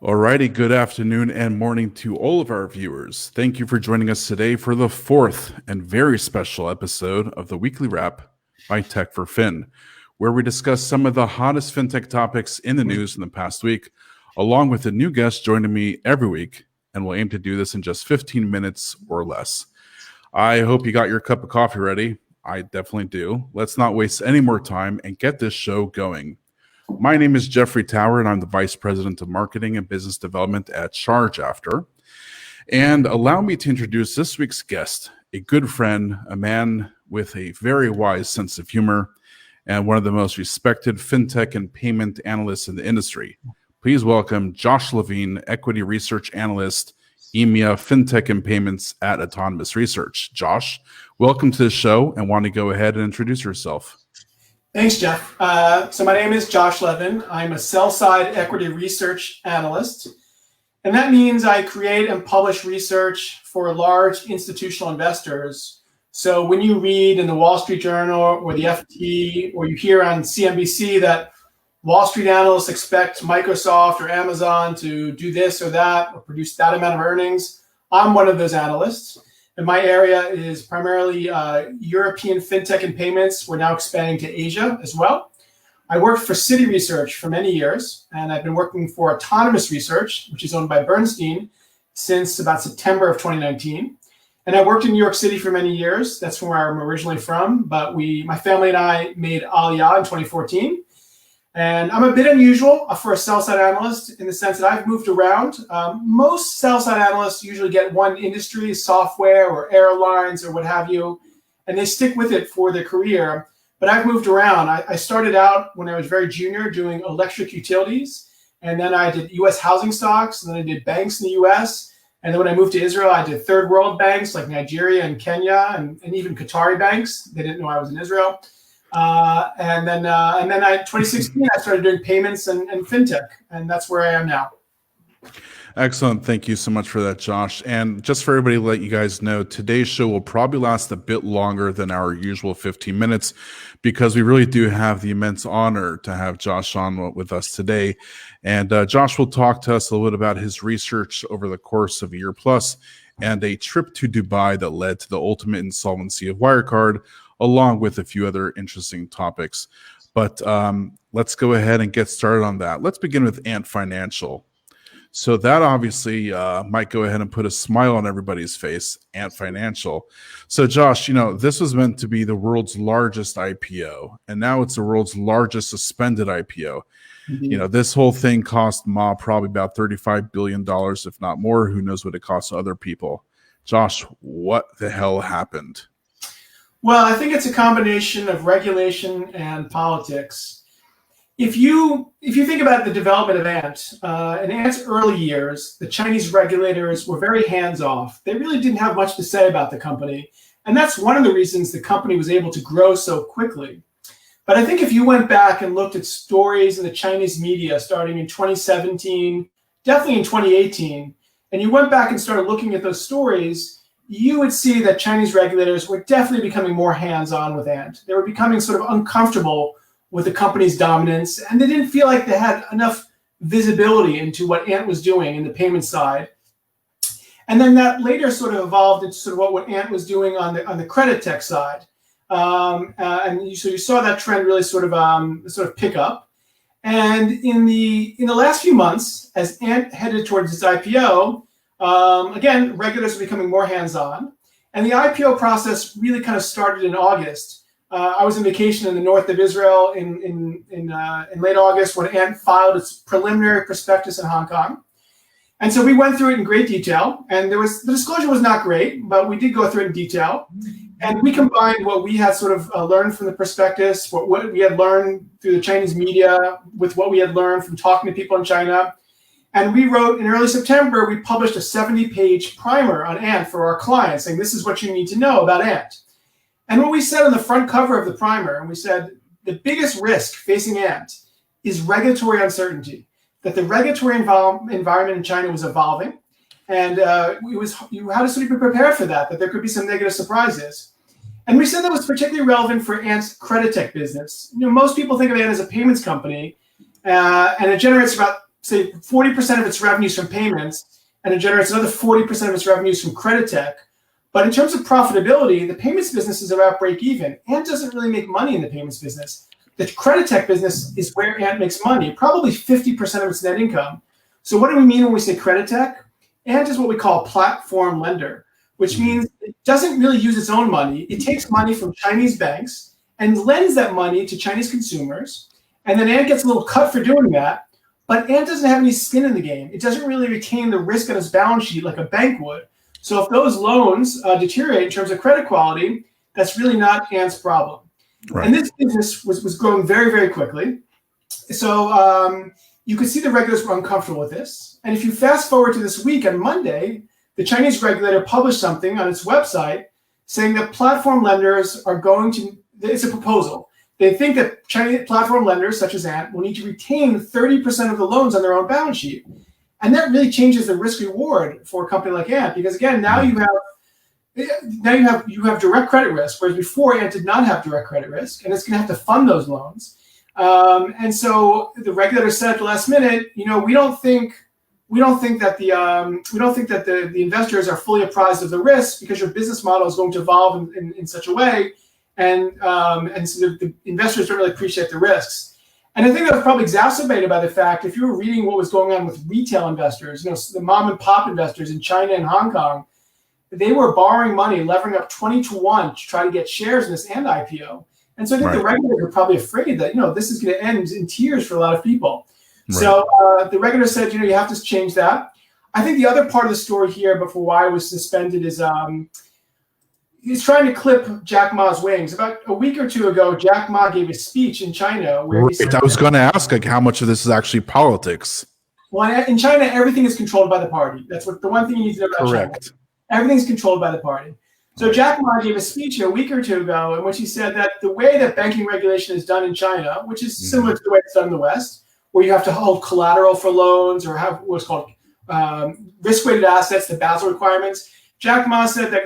Alrighty, good afternoon and morning to all of our viewers. Thank you for joining us today for the fourth and very special episode of the Weekly Wrap by Tech for Fin, where we discuss some of the hottest fintech topics in the news in the past week, along with a new guest joining me every week, and we'll aim to do this in just 15 minutes or less. I hope you got your cup of coffee ready. I definitely do. Let's not waste any more time and get this show going. My name is Jeffrey Tower, and I'm the Vice President of Marketing and Business Development at ChargeAfter. And allow me to introduce this week's guest, a good friend, a man with a very wise sense of humor, and one of the most respected fintech and payment analysts in the industry. Please welcome Josh Levin, Equity Research Analyst, EMEA, FinTech and Payments at Autonomous Research. Josh, welcome to the show, and want to go ahead and introduce yourself. Thanks, Jeff. So my name is Josh Levin. I'm a sell-side equity research analyst, and that means I create and publish research for large institutional investors. So when you read in the Wall Street Journal or the FT, or you hear on CNBC that Wall Street analysts expect Microsoft or Amazon to do this or that or produce that amount of earnings, I'm one of those analysts. And my area is primarily European fintech and payments. We're now expanding to Asia as well. I worked for Citi Research for many years, and I've been working for Autonomous Research, which is owned by Bernstein, since about September of 2019. And I worked in New York City for many years. That's where I'm originally from. But my family and I made Aliyah in 2014. And I'm a bit unusual for a sell-side analyst in the sense that I've moved around. Most sell-side analysts usually get one industry, software or airlines or what have you, and they stick with it for their career. But I've moved around. I started out when I was very junior doing electric utilities, and then I did U.S. housing stocks, and then I did banks in the U.S., and then when I moved to Israel, I did third world banks like Nigeria and Kenya, and even Qatari banks. They didn't know I was in Israel. And then 2016, I started doing payments and fintech, and that's where I am now. Excellent. Thank you so much for that, Josh. And just for everybody to let you guys know, today's show will probably last a bit longer than our usual 15 minutes because we really do have the immense honor to have Josh on with us today. And Josh will talk to us a little bit about his research over the course of a year plus and a trip to Dubai that led to the ultimate insolvency of Wirecard, along with a few other interesting topics. But let's go ahead and get started on that. Let's begin with Ant Financial. So that obviously might go ahead and put a smile on everybody's face, Ant Financial. So Josh, this was meant to be the world's largest IPO, and now it's the world's largest suspended IPO. Mm-hmm. This whole thing cost Ma probably about $35 billion, if not more. Who knows what it costs other people? Josh, what the hell happened? Well, I think it's a combination of regulation and politics. If you think about the development of Ant, in Ant's early years, the Chinese regulators were very hands-off. They really didn't have much to say about the company. And that's one of the reasons the company was able to grow so quickly. But I think if you went back and looked at stories in the Chinese media starting in 2017, definitely in 2018, and you went back and started looking at those stories, you would see that Chinese regulators were definitely becoming more hands-on with Ant. They were becoming sort of uncomfortable with the company's dominance, and they didn't feel like they had enough visibility into what Ant was doing in the payment side. And then that later sort of evolved into sort of what Ant was doing on the credit tech side. So you saw that trend really sort of pick up. And in the last few months, as Ant headed towards its IPO, again, regulators are becoming more hands-on. And the IPO process really kind of started in August. I was on vacation in the north of Israel in late August when Ant filed its preliminary prospectus in Hong Kong. And so we went through it in great detail. And the disclosure was not great, but we did go through it in detail. And we combined what we had sort of learned from the prospectus, what we had learned through the Chinese media, with what we had learned from talking to people in China. And we wrote in early September, we published a 70-page primer on Ant for our clients, saying this is what you need to know about Ant. And what we said on the front cover of the primer, and we said the biggest risk facing Ant is regulatory uncertainty, that the regulatory environment in China was evolving, and you had to sort of be prepared for that there could be some negative surprises. And we said that was particularly relevant for Ant's credit tech business. Most people think of Ant as a payments company, and it generates about say 40% of its revenues from payments, and it generates another 40% of its revenues from credit tech. But in terms of profitability, the payments business is about break even. Ant doesn't really make money in the payments business. The credit tech business is where Ant makes money, probably 50% of its net income. So what do we mean when we say credit tech? Ant is what we call a platform lender, which means it doesn't really use its own money. It takes money from Chinese banks and lends that money to Chinese consumers. And then Ant gets a little cut for doing that. But Ant doesn't have any skin in the game. It doesn't really retain the risk on its balance sheet like a bank would. So if those loans deteriorate in terms of credit quality, that's really not Ant's problem. Right. And this business was growing very, very quickly. So you could see the regulators were uncomfortable with this. And if you fast forward to this week, on Monday, the Chinese regulator published something on its website saying that platform lenders are going to, it's a proposal. They think that Chinese platform lenders, such as Ant, will need to retain 30% of the loans on their own balance sheet. And that really changes the risk reward for a company like Ant, because again, now you have direct credit risk, whereas before Ant did not have direct credit risk, and it's going to have to fund those loans. And so the regulator said at the last minute, we don't think that the investors are fully apprised of the risk because your business model is going to evolve in such a way, and so the investors don't really appreciate the risks. And I think that was probably exacerbated by the fact, if you were reading what was going on with retail investors, the mom and pop investors in China and Hong Kong, they were borrowing money, levering up 20-1 to try to get shares in this Ant IPO. And so I think the regulators are probably afraid that, this is going to end in tears for a lot of people. Right. So the regulator said, you have to change that. I think the other part of the story here, but for why it was suspended, is he's trying to clip Jack Ma's wings. About a week or two ago, Jack Ma gave a speech in China where he said, I was going to ask, how much of this is actually politics? Well, in China, everything is controlled by the party. That's the one thing you need to know about China. Everything's controlled by the party. So Jack Ma gave a speech a week or two ago in which he said that the way that banking regulation is done in China, which is similar to the way it's done in the West, where you have to hold collateral for loans or have what's called risk-weighted assets, the Basel requirements. Jack Ma said that,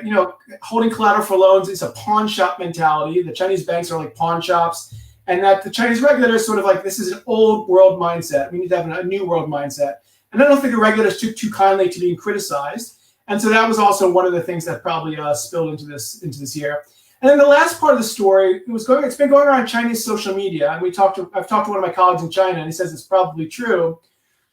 holding collateral for loans is a pawn shop mentality. The Chinese banks are like pawn shops, and that the Chinese regulators sort of like, this is an old world mindset. We need to have a new world mindset. And I don't think the regulators took too kindly to being criticized. And so that was also one of the things that probably spilled into this year. And then the last part of the story, it's been going around Chinese social media, and I've talked to one of my colleagues in China, and he says it's probably true.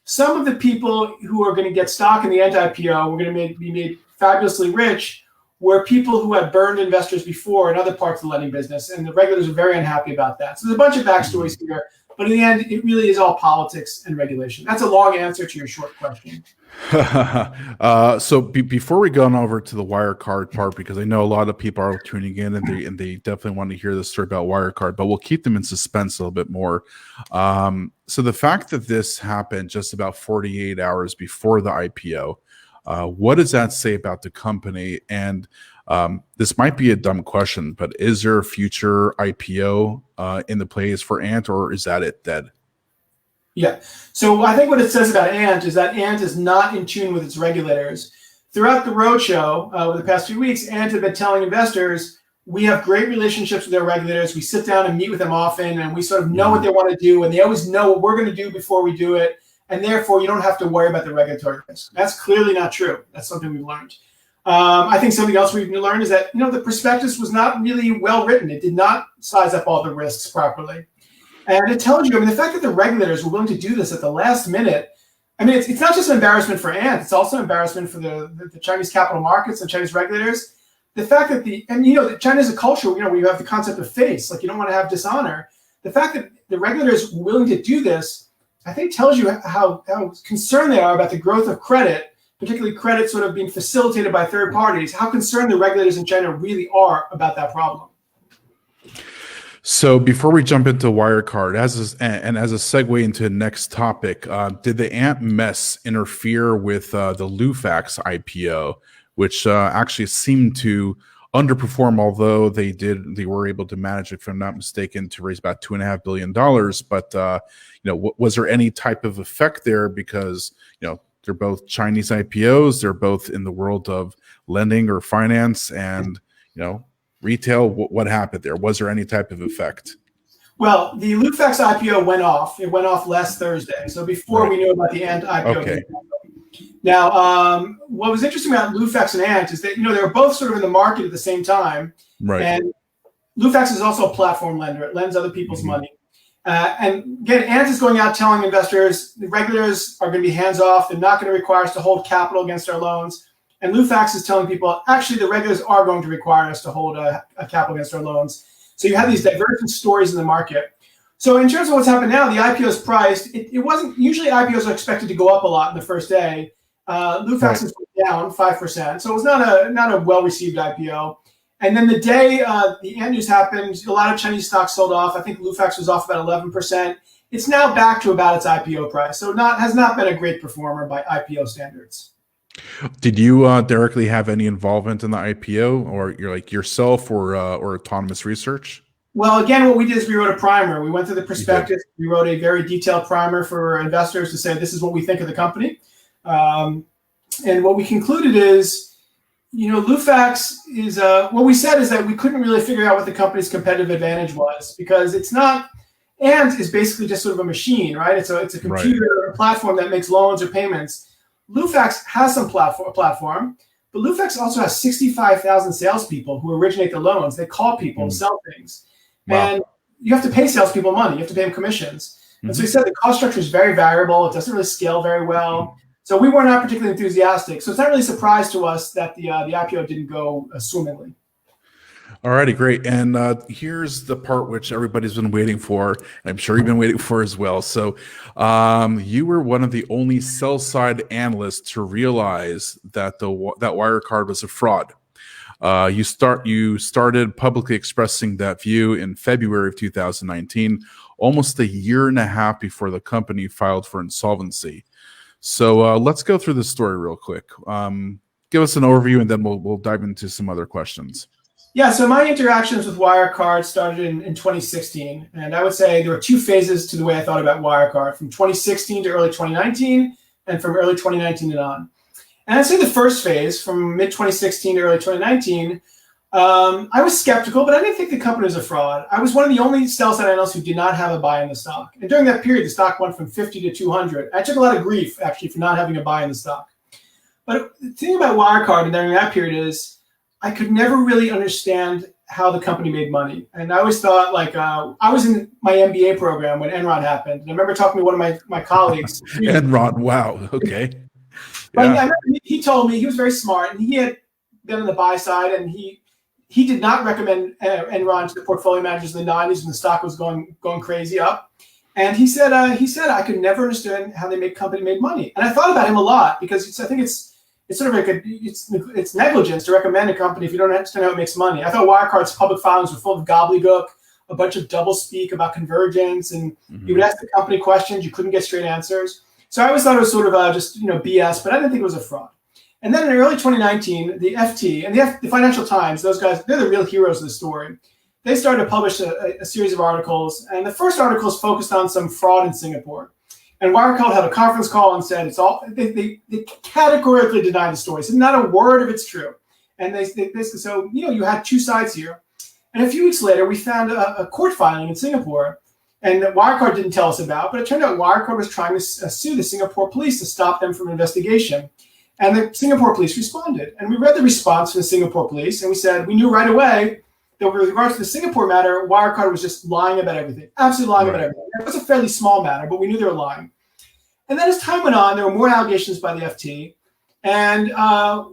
Some of the people who are going to get stock in the Ant IPO were going to be made fabulously rich were people who had burned investors before in other parts of the lending business, and the regulators are very unhappy about that. So there's a bunch of backstories here, but in the end, it really is all politics and regulation. That's a long answer to your short question. So before we go on over to the Wirecard part, because I know a lot of people are tuning in and they definitely want to hear the story about Wirecard, but we'll keep them in suspense a little bit more. So the fact that this happened just about 48 hours before the IPO, what does that say about the company? And this might be a dumb question, but is there a future IPO in the plays for Ant, or is that it dead? Yeah. So I think what it says about Ant is that Ant is not in tune with its regulators. Throughout the roadshow over the past few weeks, Ant had been telling investors, we have great relationships with their regulators. We sit down and meet with them often, and we sort of know what they want to do, and they always know what we're going to do before we do it. And therefore, you don't have to worry about the regulatory risk. That's clearly not true. That's something we've learned. I think something else we've learned is that, the prospectus was not really well written. It did not size up all the risks properly. And it tells you, the fact that the regulators were willing to do this at the last minute, it's not just an embarrassment for Ant, it's also an embarrassment for the Chinese capital markets and Chinese regulators. The fact that China is a culture, where you have the concept of face, like you don't want to have dishonor. The fact that the regulators were willing to do this, I think tells you how concerned they are about the growth of credit, particularly credit sort of being facilitated by third parties, how concerned the regulators in China really are about that problem. So before we jump into Wirecard, as a segue into the next topic, did the Ant mess interfere with the Lufax IPO, which actually seemed to underperform, although they were able to manage, if I'm not mistaken, to raise about $2.5 billion. But was there any type of effect there? Because they're both Chinese IPOs, they're both in the world of lending or finance, and retail. What happened there? Was there any type of effect? Well, the Lufax IPO went off. It went off last Thursday. So before we knew about the Ant IPO. Okay. Now, what was interesting about Lufax and Ant is that, they were both sort of in the market at the same time. Right. And Lufax is also a platform lender. It lends other people's money. And again, Ant is going out telling investors, the regulators are going to be hands off. They're not going to require us to hold capital against our loans. And Lufax is telling people, actually, the regulators are going to require us to hold a capital against our loans. So you have these divergent stories in the market. So in terms of what's happened now, the IPO is priced. It wasn't, usually IPOs are expected to go up a lot in the first day. Lufax is down 5%. So it was not a well-received IPO. And then the day the Ant news happened, a lot of Chinese stocks sold off. I think Lufax was off about 11%. It's now back to about its IPO price. So has not been a great performer by IPO standards. Did you directly have any involvement in the IPO, or you're like yourself or Autonomous Research? Well, again, what we did is we wrote a primer. We went through the prospectus. We wrote a very detailed primer for investors to say, this is what we think of the company. And what we concluded is, Lufax is, what we said is that we couldn't really figure out what the company's competitive advantage was, because it's not, Ant is basically just sort of a machine, right? It's a computer platform that makes loans or payments. Lufax has some platform, but Lufax also has 65,000 salespeople who originate the loans. They call people and sell things. Wow. And you have to pay salespeople money. You have to pay them commissions. And so he said the cost structure is very variable. It doesn't really scale very well. So we were not particularly enthusiastic. So it's not really a surprise to us that the IPO didn't go swimmingly. All righty, great. And here's the part which everybody's been waiting for. I'm sure you've been waiting for as well. So you were one of the only sell-side analysts to realize that that Wirecard was a fraud. You started publicly expressing that view in February of 2019, almost a year and a half before the company filed for insolvency. So let's go through the story real quick. Give us an overview, and then we'll dive into some other questions. Yeah, so my interactions with Wirecard started in 2016. And I would say there were two phases to the way I thought about Wirecard, from 2016 to early 2019, and from early 2019 and on. And I'd say the first phase, from mid-2016 to early 2019, I was skeptical, but I didn't think the company was a fraud. I was one of the only sell-side analysts who did not have a buy in the stock. And during that period, the stock went from 50 to 200. I took a lot of grief, actually, for not having a buy in the stock. But the thing about Wirecard during that period is, I could never really understand how the company made money. And I always thought, I was in my MBA program when Enron happened. And I remember talking to one of my colleagues. Enron, wow, okay. But he told me, he was very smart, and he had been on the buy side, and he did not recommend Enron to the portfolio managers in the 90s when the stock was going crazy up. And he said I could never understand how the company made money. And I thought about him a lot, because I think it's sort of like it's negligence to recommend a company if you don't understand how it makes money. I thought Wirecard's public filings were full of gobbledygook, a bunch of doublespeak about convergence, and you would ask the company questions, you couldn't get straight answers. So I always thought it was sort of just BS, but I didn't think it was a fraud. And then in early 2019, the FT and the Financial Times, those guys, they're the real heroes of the story. They started to publish a series of articles, and the first articles focused on some fraud in Singapore. And Wirecard had a conference call and said it's all. They categorically denied the story. So not a word of it's true. And they basically, so you had two sides here. And a few weeks later, we found a court filing in Singapore, and that Wirecard didn't tell us about. But it turned out Wirecard was trying to sue the Singapore police to stop them from an investigation. And the Singapore police responded. And we read the response from the Singapore police, and we said we knew right away that with regards to the Singapore matter, Wirecard was just lying about everything, absolutely lying about everything. It was a fairly small matter, but we knew they were lying. And then as time went on, there were more allegations by the FT. And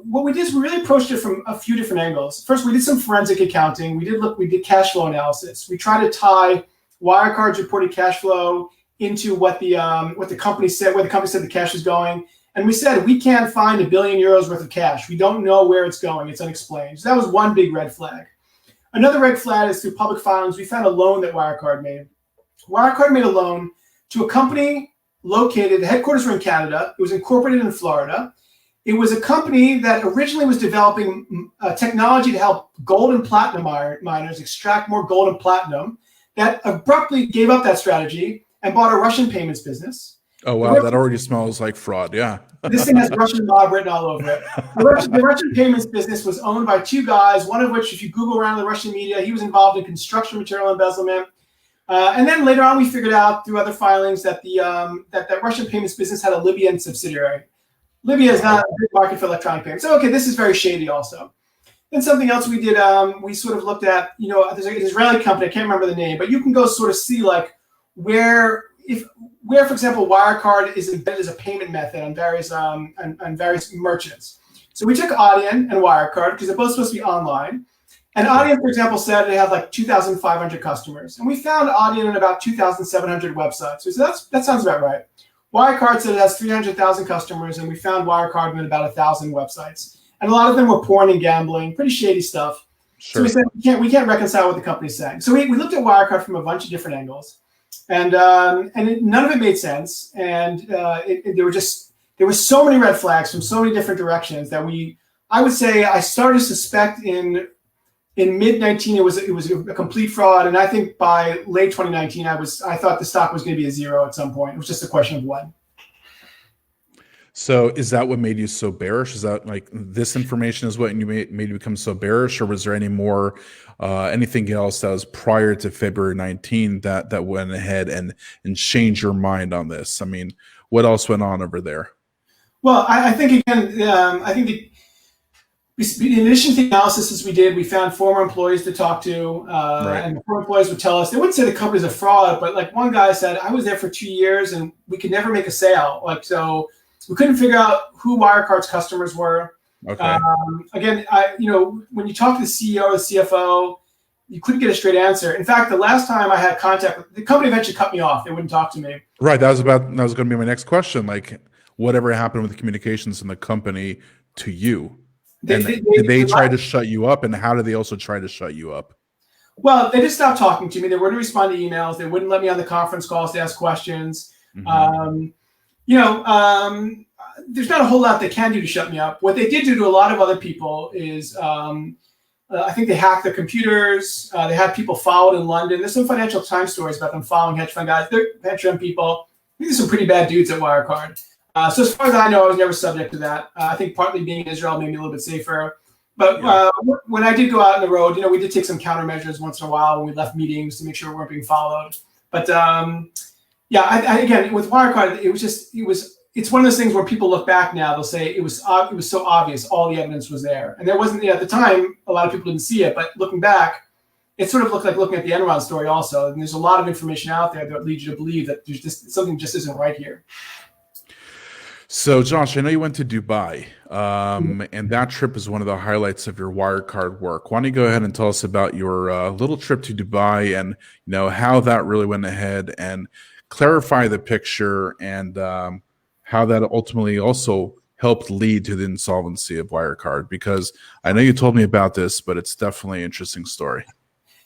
what we did is we really approached it from a few different angles. First, we did some forensic accounting. We did cash flow analysis. We tried to tie Wirecard's reported cash flow into what the company said, where the company said the cash was going. And we said, we can't find €1 billion worth of cash. We don't know where it's going. It's unexplained. So that was one big red flag. Another red flag is through public filings. We found a loan that Wirecard made. Wirecard made a loan to a company located, the headquarters were in Canada. It was incorporated in Florida. It was a company that originally was developing technology to help gold and platinum miners extract more gold and platinum, that abruptly gave up that strategy and bought a Russian payments business. Oh, wow. That already smells like fraud. Yeah. This thing has Russian mob written all over it. The Russian payments business was owned by two guys, one of which, if you Google around the Russian media, he was involved in construction material embezzlement. And then later on, we figured out through other filings that that Russian payments business had a Libyan subsidiary. Libya is not a big market for electronic payments. So, okay, this is very shady also. Then something else we did, we sort of looked at, there's an Israeli company, I can't remember the name, but you can go sort of see like where, for example, Wirecard is embedded as a payment method on various merchants. So we took Adyen and Wirecard because they're both supposed to be online. And Adyen, for example, said they have like 2,500 customers. And we found Adyen in about 2,700 websites. So that sounds about right. Wirecard said it has 300,000 customers, and we found Wirecard in about 1,000 websites. And a lot of them were porn and gambling, pretty shady stuff. Sure. So we said we can't reconcile what the company's saying. So we looked at Wirecard from a bunch of different angles, and none of it made sense. And there were so many red flags from so many different directions that I would say I started to suspect in mid-19 it was a complete fraud, and I think by late 2019 I thought the stock was going to be a zero at some point. It was just a question of when. So is that what made you so bearish? Is that like this information is what you made you become so bearish, or was there any more anything else that was prior to February 19 that went ahead and changed your mind on this? I mean, what else went on over there? Well, I think again, in addition to the analysis we did, we found former employees to talk to, right. And the former employees would tell us, they wouldn't say the company's a fraud, but like one guy said, I was there for 2 years and we could never make a sale. So we couldn't figure out who Wirecard's customers were. Okay. Again, when you talk to the CEO or the CFO, you couldn't get a straight answer. In fact, the last time I had contact, the company eventually cut me off. They wouldn't talk to me. Right. That was going to be my next question. Like, whatever happened with the communications in the company to you? Did they try to shut you up, and how did they also try to shut you up? Well, they just stopped talking to me. They wouldn't respond to emails. They wouldn't let me on the conference calls to ask questions. Mm-hmm. There's not a whole lot they can do to shut me up. What they did do to a lot of other people is I think they hacked their computers. They had people followed in London. There's some Financial Times stories about them following hedge fund guys. They're hedge fund people. I think there's some pretty bad dudes at Wirecard. So as far as I know, I was never subject to that. I think partly being in Israel made me a little bit safer. But when I did go out on the road, we did take some countermeasures once in a while when we left meetings to make sure we weren't being followed. But again, with Wirecard, it's one of those things where people look back now, they'll say it was so obvious, all the evidence was there. And there wasn't, at the time, a lot of people didn't see it, but looking back, it sort of looked like looking at the Enron story also. And there's a lot of information out there that leads you to believe that there's just something just isn't right here. So, Josh, I know you went to Dubai, and that trip is one of the highlights of your Wirecard work. Why don't you go ahead and tell us about your little trip to Dubai and how that really went ahead, and clarify the picture and how that ultimately also helped lead to the insolvency of Wirecard? Because I know you told me about this, but it's definitely an interesting story.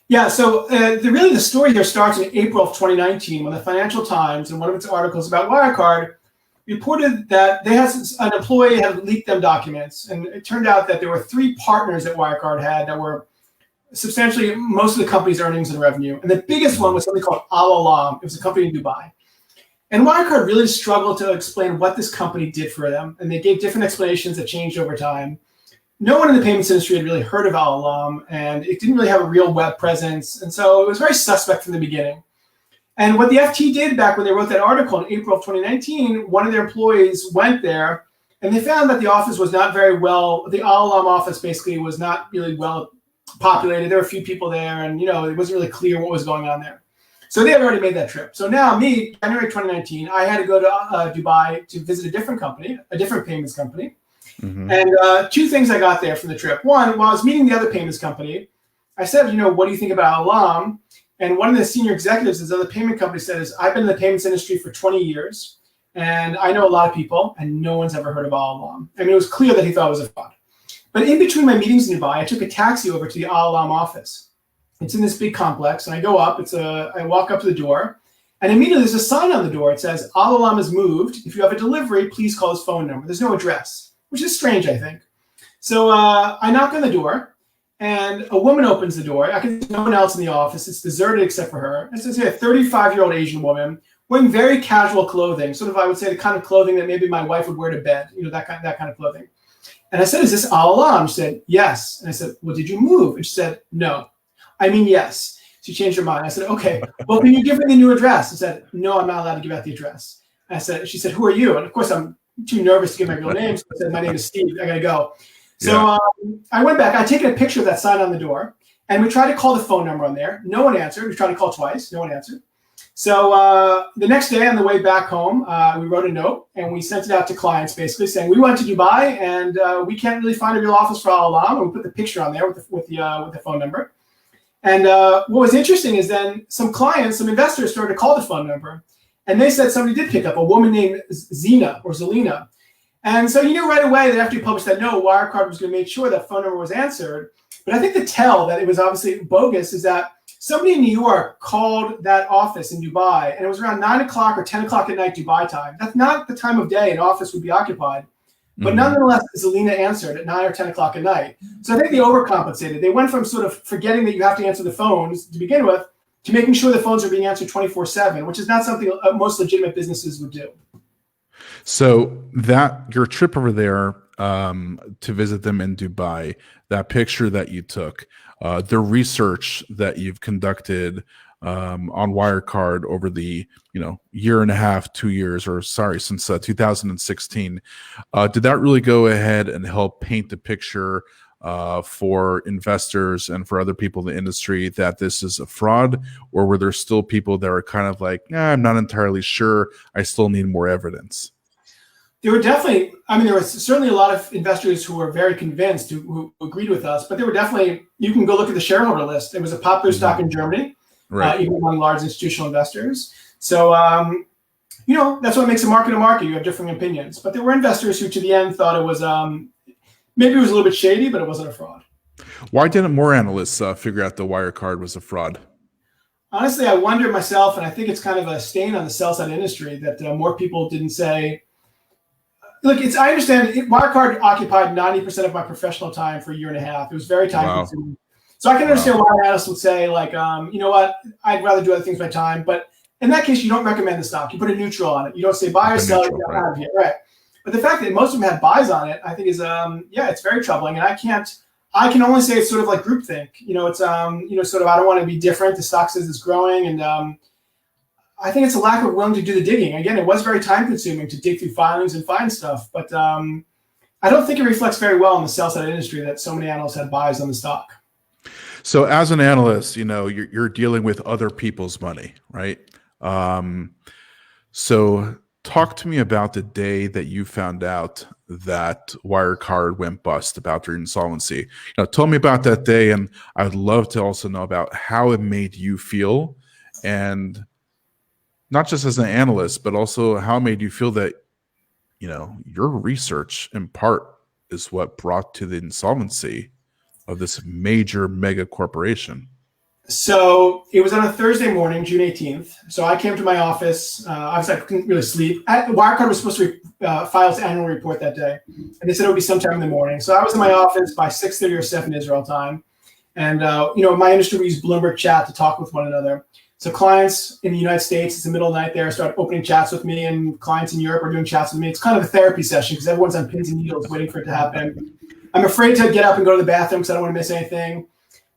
Yeah, so the story here starts in April of 2019 when the Financial Times, in one of its articles about Wirecard, reported that an employee had leaked them documents. And it turned out that there were 3 partners that Wirecard had that were substantially most of the company's earnings and revenue. And the biggest one was something called Al-Alam. It was a company in Dubai. And Wirecard really struggled to explain what this company did for them. And they gave different explanations that changed over time. No one in the payments industry had really heard of Al-Alam, and it didn't really have a real web presence. And so it was very suspect from the beginning. And what the FT did back when they wrote that article in April of 2019, one of their employees went there, and they found that the office was not very well, the Al-Alam office basically was not really well populated. There were a few people there, and it wasn't really clear what was going on there. So they had already made that trip. So now January 2019, I had to go to Dubai to visit a different company, a different payments company. Mm-hmm. And 2 things I got there from the trip. One, while I was meeting the other payments company, I said, what do you think about Al-Alam? And one of the senior executives at the other payment company said, I've been in the payments industry for 20 years, and I know a lot of people, and no one's ever heard of Al-Alam. I mean, it was clear that he thought it was a fraud. But in between my meetings in Dubai, I took a taxi over to the Al-Alam office. It's in this big complex, and I go up. I walk up to the door, and immediately there's a sign on the door. It says, Al-Alam has moved. If you have a delivery, please call his phone number. There's no address, which is strange, I think. So I knock on the door, and a woman opens the door. There's no one else in the office. It's deserted except for her. It says here, a 35-year-old Asian woman wearing very casual clothing, sort of, I would say, the kind of clothing that maybe my wife would wear to bed, that kind of clothing. And I said, is this Al-Alam? She said, yes. And I said, well, did you move? And she said, no. I mean, yes. She changed her mind. I said, okay, well, can you give me the new address? I said, no, I'm not allowed to give out the address. She said, who are you? And of course, I'm too nervous to give my real name. So I said, my name is Steve. I got to go. So I went back. I'd taken a picture of that sign on the door, and we tried to call the phone number on there. No one answered. We tried to call twice. No one answered. So the next day on the way back home, we wrote a note and we sent it out to clients basically saying, we went to Dubai and we can't really find a real office for Al Alam. And we put the picture on there with the phone number. And what was interesting is then some clients, some investors started to call the phone number. And they said somebody did pick up, a woman named Zina or Zelina. And so you knew right away that after you published that note, Wirecard was going to make sure that phone number was answered. But I think the tell that it was obviously bogus is that somebody in New York called that office in Dubai, and it was around 9 o'clock or 10 o'clock at night Dubai time. That's not the time of day an office would be occupied. But nonetheless, Zelina answered at 9 or 10 o'clock at night. So I think they overcompensated. They went from sort of forgetting that you have to answer the phones to begin with to making sure the phones are being answered 24/7, which is not something most legitimate businesses would do. So that your trip over there to visit them in Dubai, that picture that you took, the research that you've conducted on Wirecard over the year and a half, 2 years, or sorry, since 2016, did that really go ahead and help paint the picture for investors and for other people in the industry that this is a fraud, or were there still people that are kind of like, I'm not entirely sure, I still need more evidence? There were definitely, there was certainly a lot of investors who were very convinced, who agreed with us, but there were definitely, you can go look at the shareholder list. It was a popular stock in Germany, right, even among large institutional investors. So, that's what makes a market a market. You have different opinions. But there were investors who to the end thought it was, maybe it was a little bit shady, but it wasn't a fraud. Why didn't more analysts figure out the Wirecard was a fraud? Honestly, I wonder myself, and I think it's kind of a stain on the sell-side industry that more people didn't say, look, I understand Wirecard occupied 90% of my professional time for a year and a half. It was very time consuming. So I can understand why analysts would say, like, you know what, I'd rather do other things with my time. But in that case, you don't recommend the stock. You put a neutral on it. You don't say buy or sell. You get out of here. Right. But the fact that most of them had buys on it, I think is, it's very troubling. And I can only say it's sort of like groupthink. It's, sort of, I don't want to be different. The stock says it's growing. And I think it's a lack of willing to do the digging. Again, it was very time consuming to dig through filings and find stuff. But I don't think it reflects very well in the sell side industry that so many analysts had buys on the stock. So as an analyst, you're dealing with other people's money, right? So talk to me about the day that you found out that Wirecard went bust, about their insolvency. Tell me about that day, and I'd love to also know about how it made you feel, and not just as an analyst, but also how it made you feel that, your research in part is what brought to the insolvency of this major mega corporation. So it was on a Thursday morning, June 18th. So I came to my office. Obviously, I couldn't really sleep. Wirecard was supposed to file its annual report that day. And they said it would be sometime in the morning. So I was in my office by 6:30 or 7 Israel time. And, in my industry, we use Bloomberg Chat to talk with one another. So clients in the United States, it's the middle of the night there, start opening chats with me, and clients in Europe are doing chats with me. It's kind of a therapy session because everyone's on pins and needles waiting for it to happen. I'm afraid to get up and go to the bathroom because I don't want to miss anything.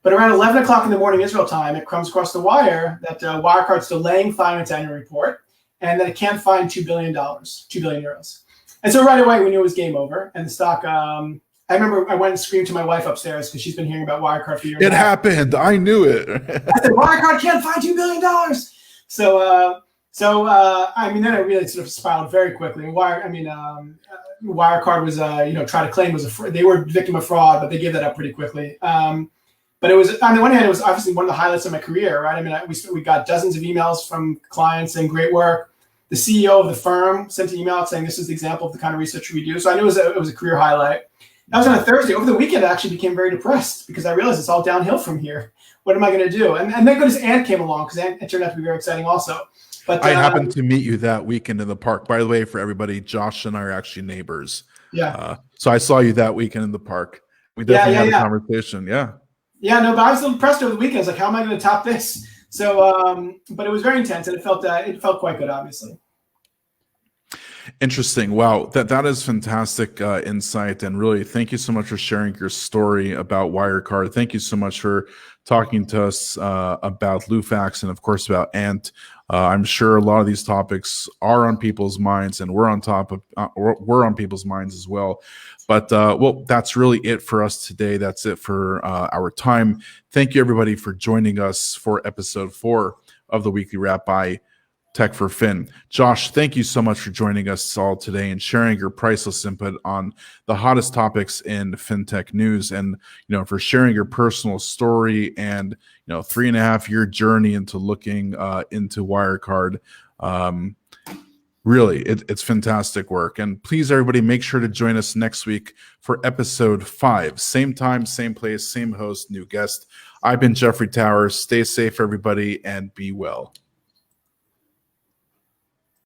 But around 11 o'clock in the morning Israel time, it comes across the wire that Wirecard's delaying filing its annual report and that it can't find $2 billion, 2 billion euros. And so right away we knew it was game over. And the stock, I remember I went and screamed to my wife upstairs because she's been hearing about Wirecard for years. It happened. I knew it. I said, Wirecard can't find $2 billion. So then I really sort of spiraled very quickly. Wirecard was, tried to claim they were a victim of fraud, but they gave that up pretty quickly. But it was, on the one hand, it was obviously one of the highlights of my career, right? We got dozens of emails from clients saying great work. The CEO of the firm sent an email saying this is the example of the kind of research we do. So I knew it was a career highlight. That was on a Thursday. Over the weekend, I actually became very depressed because I realized it's all downhill from here. What am I going to do? And thank goodness Ant came along because Ant turned out to be very exciting also. But I happened to meet you that weekend in the park. By the way, for everybody, Josh and I are actually neighbors. Yeah. So I saw you that weekend in the park. We definitely had a conversation. Yeah. Yeah, no, but I was a little impressed over the weekend. I was like, how am I going to top this? So, but it was very intense, and it felt quite good, obviously. Interesting. Wow, that is fantastic insight, and really, thank you so much for sharing your story about Wirecard. Thank you so much for talking to us about Lufax and, of course, about Ant. I'm sure a lot of these topics are on people's minds, and we're on people's minds as well. But well, that's really it for us today. That's it for our time. Thank you, everybody, for joining us for episode 4 of the Weekly Wrap by Tech for Fin. Josh, thank you so much for joining us all today and sharing your priceless input on the hottest topics in fintech news, and for sharing your personal story and 3.5-year journey into looking into Wirecard. Really, it's fantastic work. And please, everybody, make sure to join us next week for episode 5. Same time, same place, same host, new guest. I've been Jeffrey Towers. Stay safe, everybody, and be well.